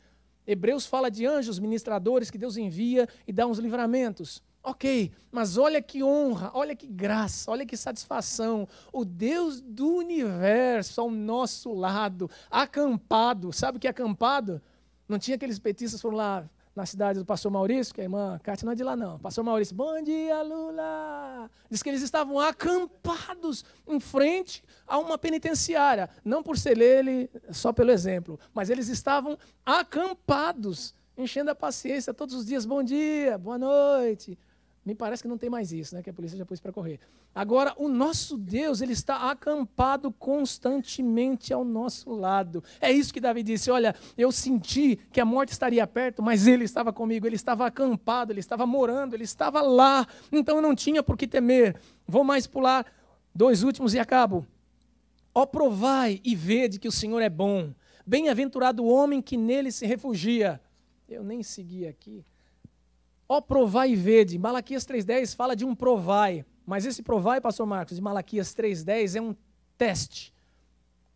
Hebreus fala de anjos ministradores que Deus envia e dá uns livramentos. Ok, mas olha que honra, olha que graça, olha que satisfação. O Deus do universo ao nosso lado, acampado. Sabe o que é acampado? Não tinha aqueles petistas que foram lá na cidade do pastor Maurício, que a irmã Cátia não é de lá não. Pastor Maurício, bom dia, Lula. Diz que eles estavam acampados em frente a uma penitenciária. Não por ser ele, só pelo exemplo, mas eles estavam acampados, enchendo a paciência todos os dias. Bom dia, boa noite. Me parece que não tem mais isso, né? Que a polícia já pôs para correr. Agora, o nosso Deus, ele está acampado constantemente ao nosso lado. É isso que Davi disse, olha, eu senti que a morte estaria perto, mas ele estava comigo, ele estava acampado, ele estava morando, ele estava lá, então eu não tinha por que temer. Vou mais pular 2 últimos e acabo. Ó, provai e vede que o Senhor é bom. Bem-aventurado o homem que nele se refugia. Eu nem segui aqui. Ó, provai e vede. Malaquias 3,10 fala de um provai. Mas esse provai, pastor Marcos, de Malaquias 3,10 é um teste.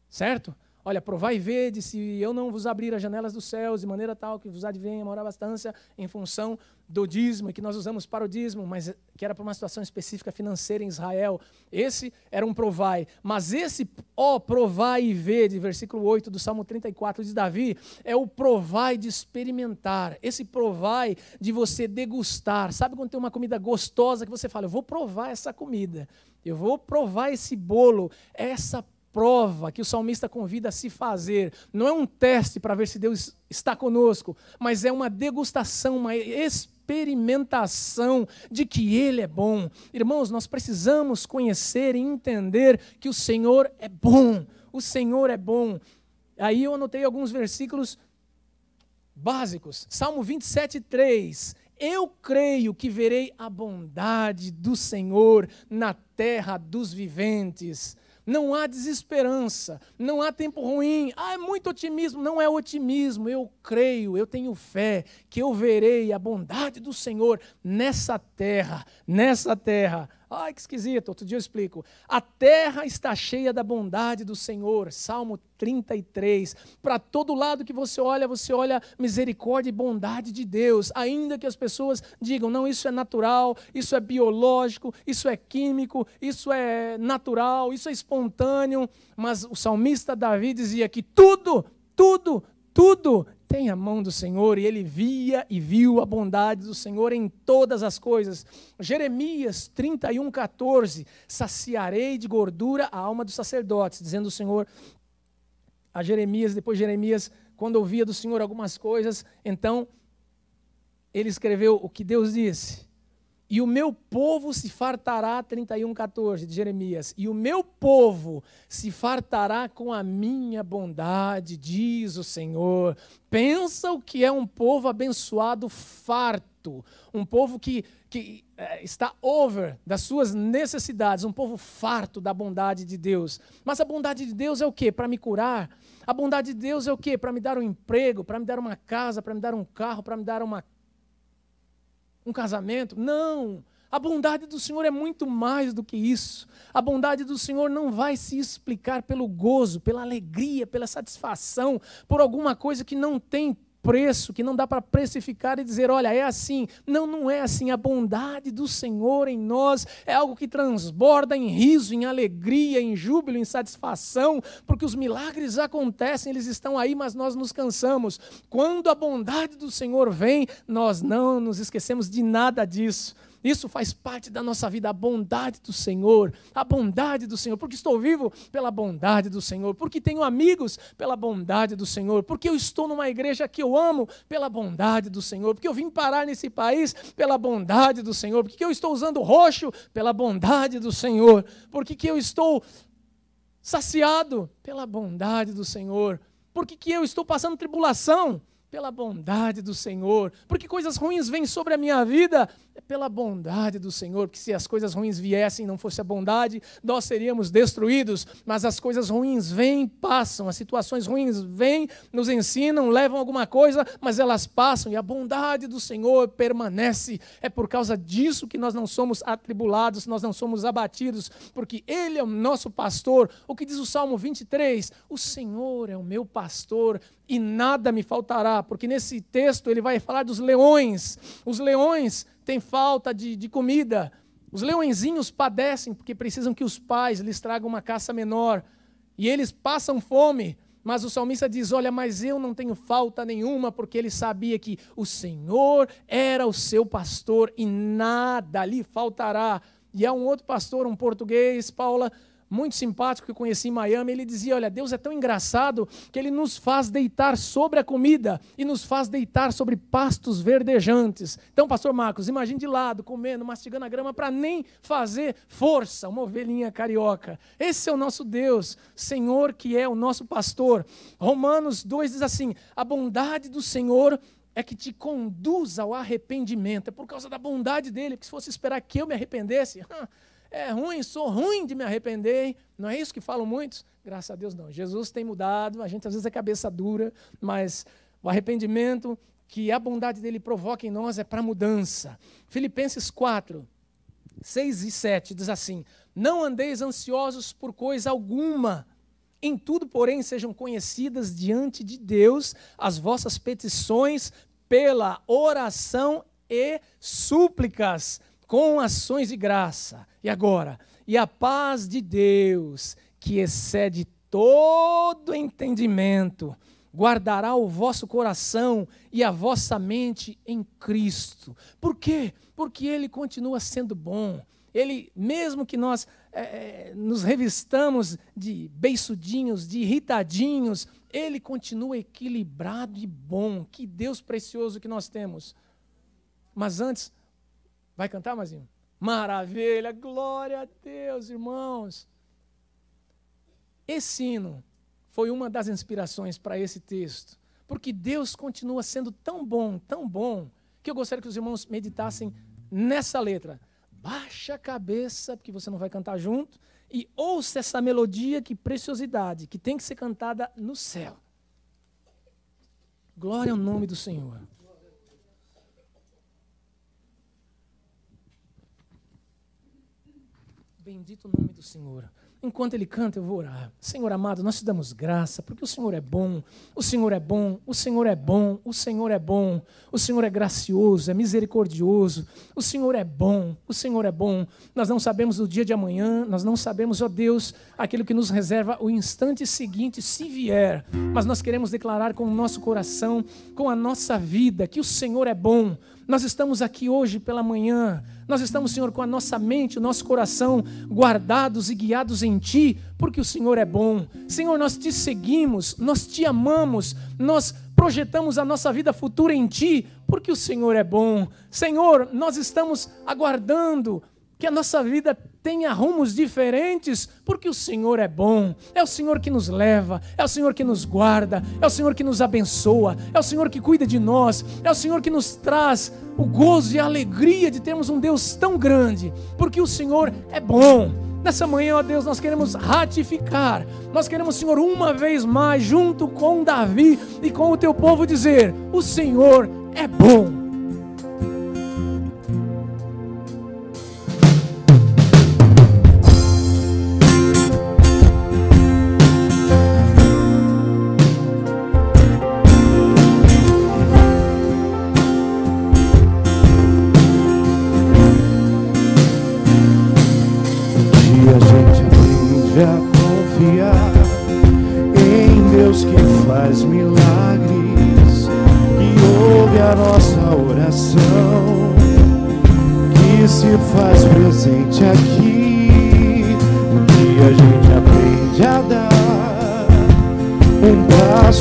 Certo? Olha, provai e vede se eu não vos abrir as janelas dos céus de maneira tal que vos advenha maior abastância em função do dízimo, que nós usamos para o dízimo, mas que era para uma situação específica financeira em Israel. Esse era um provai. Mas esse, ó, provai e vede, versículo 8 do Salmo 34 de Davi, é o provai de experimentar. Esse provai de você degustar. Sabe quando tem uma comida gostosa que você fala, eu vou provar essa comida, eu vou provar esse bolo, essa prova que o salmista convida a se fazer. Não é um teste para ver se Deus está conosco, mas é uma degustação, uma experimentação de que Ele é bom. Irmãos, nós precisamos conhecer e entender que o Senhor é bom. O Senhor é bom. Aí eu anotei alguns versículos básicos. Salmo 27:3. Eu creio que verei a bondade do Senhor na terra dos viventes. Não há desesperança, não há tempo ruim. É muito otimismo. Não é otimismo, eu creio, eu tenho fé que eu verei a bondade do Senhor nessa terra, nessa terra. Ai, que esquisito, outro dia eu explico. A terra está cheia da bondade do Senhor, Salmo 33. Para todo lado que você olha misericórdia e bondade de Deus. Ainda que as pessoas digam, não, isso é natural, isso é biológico, isso é químico, isso é natural, isso é espontâneo. Mas o salmista Davi dizia que tudo tem a mão do Senhor, e ele via e viu a bondade do Senhor em todas as coisas. Jeremias 31:14, saciarei de gordura a alma dos sacerdotes, dizendo o Senhor a Jeremias. Depois Jeremias, quando ouvia do Senhor algumas coisas, então ele escreveu o que Deus disse. E o meu povo se fartará, 31:14 de Jeremias, e o meu povo se fartará com a minha bondade, diz o Senhor. Pensa o que é um povo abençoado, farto, um povo que está over das suas necessidades, um povo farto da bondade de Deus. Mas a bondade de Deus é o quê? Para me curar? A bondade de Deus é o quê? Para me dar um emprego, para me dar uma casa, para me dar um carro, para me dar um casamento? Não, a bondade do Senhor é muito mais do que isso. A bondade do Senhor não vai se explicar pelo gozo, pela alegria, pela satisfação, por alguma coisa que não tem preço, que não dá para precificar e dizer, olha, é assim. Não, não é assim. A bondade do Senhor em nós é algo que transborda em riso, em alegria, em júbilo, em satisfação, porque os milagres acontecem, eles estão aí, mas nós nos cansamos. Quando a bondade do Senhor vem, nós não nos esquecemos de nada disso. Isso faz parte da nossa vida, a bondade do Senhor, porque estou vivo pela bondade do Senhor, porque tenho amigos pela bondade do Senhor, porque eu estou numa igreja que eu amo pela bondade do Senhor, porque eu vim parar nesse país pela bondade do Senhor, porque eu estou usando roxo pela bondade do Senhor, porque eu estou saciado pela bondade do Senhor, porque eu estou passando tribulação pela bondade do Senhor. Porque coisas ruins vêm sobre a minha vida, é pela bondade do Senhor. Porque se as coisas ruins viessem e não fosse a bondade, nós seríamos destruídos. Mas as coisas ruins vêm, passam. As situações ruins vêm, nos ensinam, levam alguma coisa, mas elas passam. E a bondade do Senhor permanece. É por causa disso que nós não somos atribulados, nós não somos abatidos. Porque Ele é o nosso pastor. O que diz o Salmo 23? O Senhor é o meu pastor e nada me faltará, porque nesse texto ele vai falar dos leões. Os leões têm falta de comida. Os leõezinhos padecem porque precisam que os pais lhes tragam uma caça menor. E eles passam fome. Mas o salmista diz, olha, mas eu não tenho falta nenhuma, porque ele sabia que o Senhor era o seu pastor e nada lhe faltará. E há um outro pastor, um português, Paula, muito simpático, que eu conheci em Miami, ele dizia, olha, Deus é tão engraçado que Ele nos faz deitar sobre a comida e nos faz deitar sobre pastos verdejantes. Então, pastor Marcos, imagine de lado, comendo, mastigando a grama para nem fazer força, uma ovelhinha carioca. Esse é o nosso Deus, Senhor que é o nosso pastor. Romanos 2 diz assim, a bondade do Senhor é que te conduz ao arrependimento. É por causa da bondade dEle, porque se fosse esperar que eu me arrependesse... É ruim, sou ruim de me arrepender. Não é isso que falam muitos? Graças a Deus não. Jesus tem mudado, a gente às vezes é cabeça dura, mas o arrependimento que a bondade dele provoca em nós é para mudança. Filipenses 4, 6 e 7 diz assim, não andeis ansiosos por coisa alguma, em tudo, porém, sejam conhecidas diante de Deus as vossas petições pela oração e súplicas, com ações de graça. E agora? E a paz de Deus, que excede todo entendimento, guardará o vosso coração e a vossa mente em Cristo. Por quê? Porque Ele continua sendo bom. Ele, mesmo que nós nos revistamos de beiçudinhos, de irritadinhos, Ele continua equilibrado e bom. Que Deus precioso que nós temos. Mas antes... Vai cantar, Mazinho? Maravilha, glória a Deus, irmãos. Esse hino foi uma das inspirações para esse texto, porque Deus continua sendo tão bom, que eu gostaria que os irmãos meditassem nessa letra. Baixa a cabeça, porque você não vai cantar junto, e ouça essa melodia, que preciosidade, que tem que ser cantada no céu. Glória ao nome do Senhor. Bendito o nome do Senhor. Enquanto ele canta, eu vou orar. Senhor amado, nós te damos graça, porque o Senhor é bom, o Senhor é bom, o Senhor é bom, o Senhor é bom, o Senhor é gracioso, é misericordioso, o Senhor é bom, o Senhor é bom. Nós não sabemos o dia de amanhã, nós não sabemos, ó Deus, aquilo que nos reserva o instante seguinte, se vier, mas nós queremos declarar com o nosso coração, com a nossa vida, que o Senhor é bom. Nós estamos aqui hoje pela manhã, nós estamos, Senhor, com a nossa mente, o nosso coração guardados e guiados em Ti, porque o Senhor é bom. Senhor, nós Te seguimos, nós Te amamos, nós projetamos a nossa vida futura em Ti, porque o Senhor é bom. Senhor, nós estamos aguardando que a nossa vida tenha rumos diferentes, porque o Senhor é bom. É o Senhor que nos leva, é o Senhor que nos guarda, é o Senhor que nos abençoa, é o Senhor que cuida de nós, é o Senhor que nos traz o gozo e a alegria de termos um Deus tão grande, porque o Senhor é bom. Nessa manhã, ó Deus, nós queremos ratificar, nós queremos, Senhor, uma vez mais, junto com Davi e com o Teu povo, dizer: o Senhor é bom.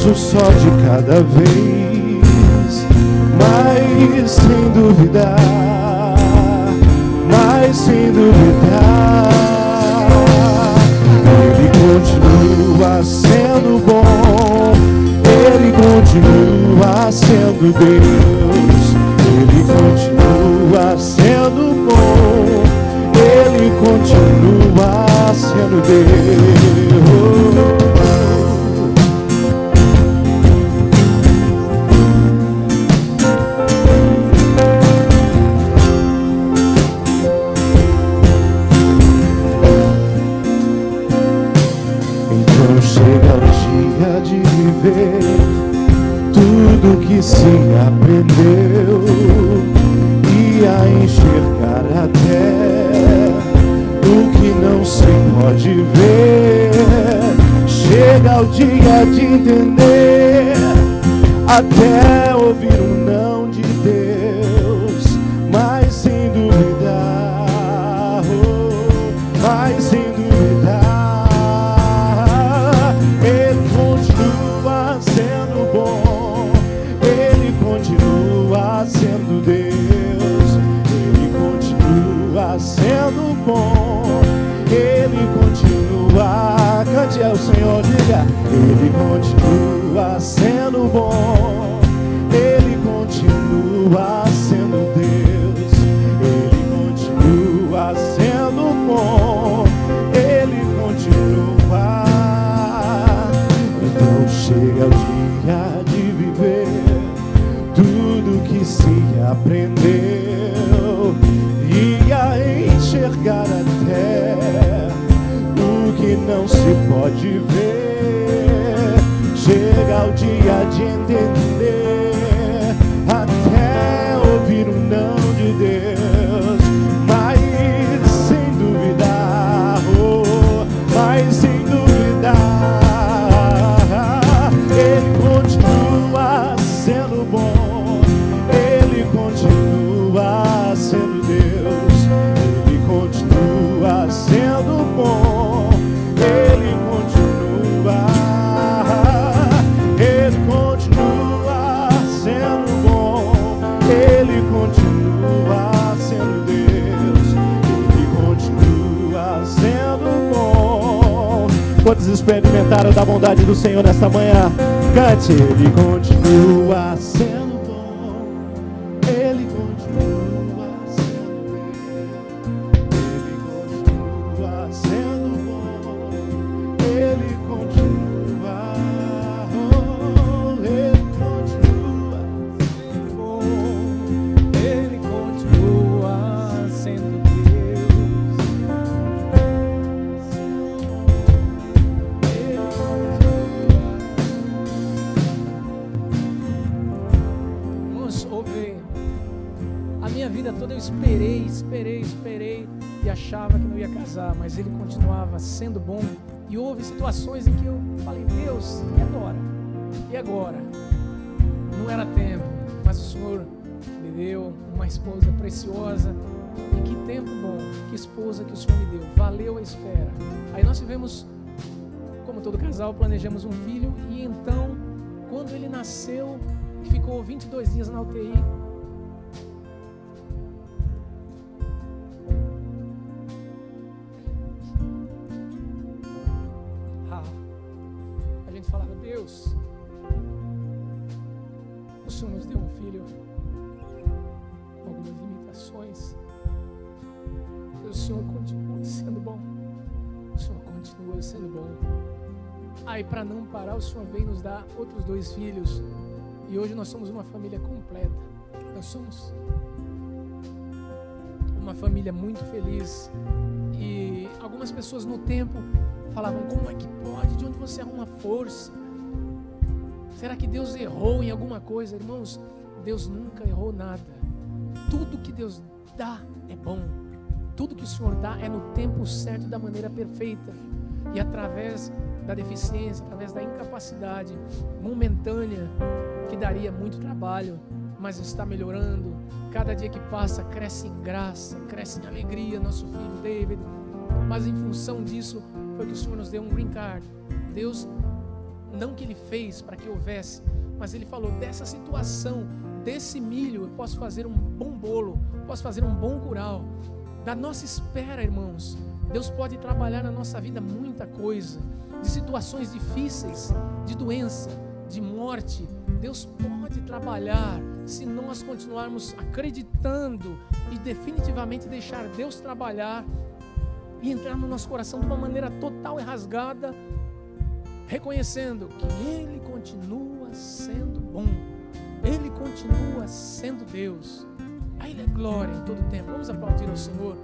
Só de cada vez, mas sem duvidar, Ele continua sendo bom, Ele continua sendo Deus, Ele continua sendo bom, Ele continua sendo Deus. Então chega o dia de viver tudo que se aprendeu e a enxergar até o que não se pode ver. Chega o dia de entender, até ouvir um não de Deus, mas sem duvidar, mas sem duvidar, Ele continua sendo bom, Ele continua sendo Deus, Ele continua sendo bom, Ele continua, cante ao Senhor, diga, Ele continua sendo bom, Ele continua sendo Deus, Ele continua sendo bom, Ele continua. Então chega o dia de viver tudo que se aprendeu e a enxergar até o que não se pode ver. Chega o dia de entender, até ouvir um não de Deus, mas sem duvidar, mas sem duvidar, Ele continua sendo bom, Ele continua sendo Deus, Ele continua sendo bom, Ele continua, Ele continua sendo bom, Ele continua sendo Deus, Ele continua sendo bom. Quantos experimentaram da bondade do Senhor nesta manhã? Cante, Ele continua sendo bom, Ele continua sendo Deus, Ele continua sendo bom, Ele continua, Ele continua sendo bom, Ele continua sendo Deus. Irmãos, ouve, a minha vida toda eu esperei e achava que não ia casar, mas Ele continuava sendo bom. E houve situações em que eu falei, Deus, e agora? E agora? Não era tempo, mas o Senhor me deu uma esposa preciosa. E que tempo bom, que esposa que o Senhor me deu, valeu a espera. Aí nós tivemos, como todo casal, planejamos um filho. E então, quando ele nasceu, ficou 22 dias na UTI, a gente falava, Deus, o Senhor nos deu um filho com algumas limitações. O Senhor continua sendo bom, o Senhor continua sendo bom. Aí, para não parar, o Senhor veio nos dar outros 2 filhos. E hoje nós somos uma família completa. Nós somos uma família muito feliz. E algumas pessoas no tempo falavam, como é que pode? De onde você arruma força? Será que Deus errou em alguma coisa? Irmãos, Deus nunca errou nada. Tudo que Deus dá é bom. Tudo que o Senhor dá é no tempo certo, da maneira perfeita. E através da deficiência, através da incapacidade momentânea, que daria muito trabalho, mas está melhorando. Cada dia que passa, cresce em graça, cresce em alegria, nosso filho David. Mas em função disso, foi que o Senhor nos deu um green card. Deus, não que Ele fez para que houvesse, mas Ele falou, dessa situação, desse milho, eu posso fazer um bom bolo, posso fazer um bom curau. Da nossa espera, irmãos, Deus pode trabalhar na nossa vida muita coisa. De situações difíceis, de doença, de morte, Deus pode trabalhar se nós continuarmos acreditando e definitivamente deixar Deus trabalhar e entrar no nosso coração de uma maneira total e rasgada, reconhecendo que Ele continua sendo bom, Ele continua sendo Deus. A Ele é glória em todo tempo. Vamos aplaudir ao Senhor.